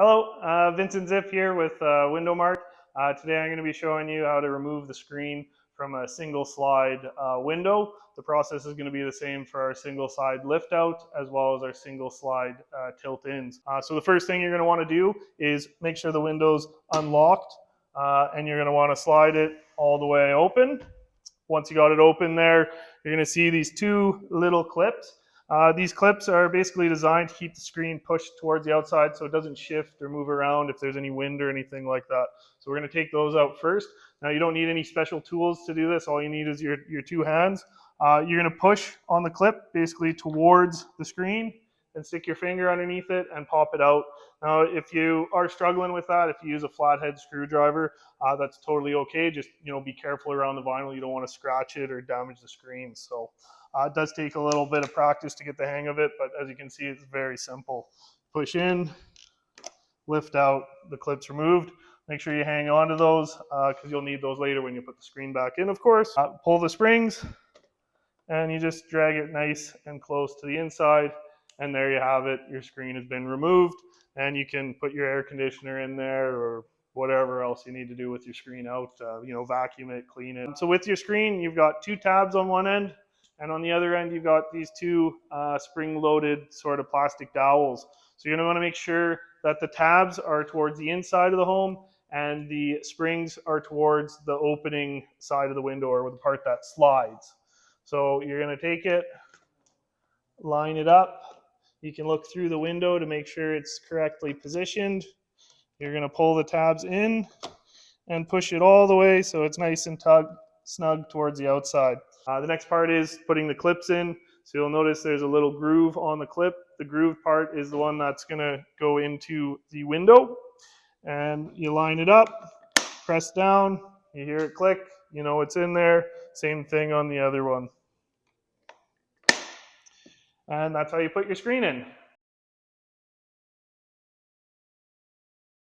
Hello, Vincent Zip here with Window Mart. Today I'm going to be showing you how to remove the screen from a single slide window. The process is going to be the same for our single slide lift out as well as our single slide tilt ins. So the first thing you're going to want to do is make sure the window's unlocked and you're going to want to slide it all the way open. Once you got it open there, you're going to see these two little clips. These clips are basically designed to keep the screen pushed towards the outside so it doesn't shift or move around if there's any wind or anything like that. So we're going to take those out first. Now you don't need any special tools to do this. All you need is your two hands. You're going to push on the clip basically towards the screen and stick your finger underneath it and pop it out. Now if you are struggling with that, if you use a flathead screwdriver, that's totally okay. Just be careful around the vinyl. You don't want to scratch it or damage the screen. So it does take a little bit of practice to get the hang of it, but as you can see, it's very simple. Push in, lift out, the clip's removed. Make sure you hang on to those because you'll need those later when you put the screen back in, of course. Pull the springs and you just drag it nice and close to the inside, and there you have it. Your screen has been removed, and you can put your air conditioner in there or whatever else you need to do with your screen out, vacuum it, clean it. So with your screen, you've got two tabs on one end, and on the other end, you've got these two spring-loaded sort of plastic dowels. So you're going to want to make sure that the tabs are towards the inside of the home and the springs are towards the opening side of the window or the part that slides. So you're going to take it, line it up. You can look through the window to make sure it's correctly positioned. You're going to pull the tabs in and push it all the way so it's nice and snug towards the outside. The next part is putting the clips in. So you'll notice there's a little groove on the clip. The groove part is the one that's going to go into the window. And you line it up, press down, you hear it click, you know it's in there. Same thing on the other one. And that's how you put your screen in.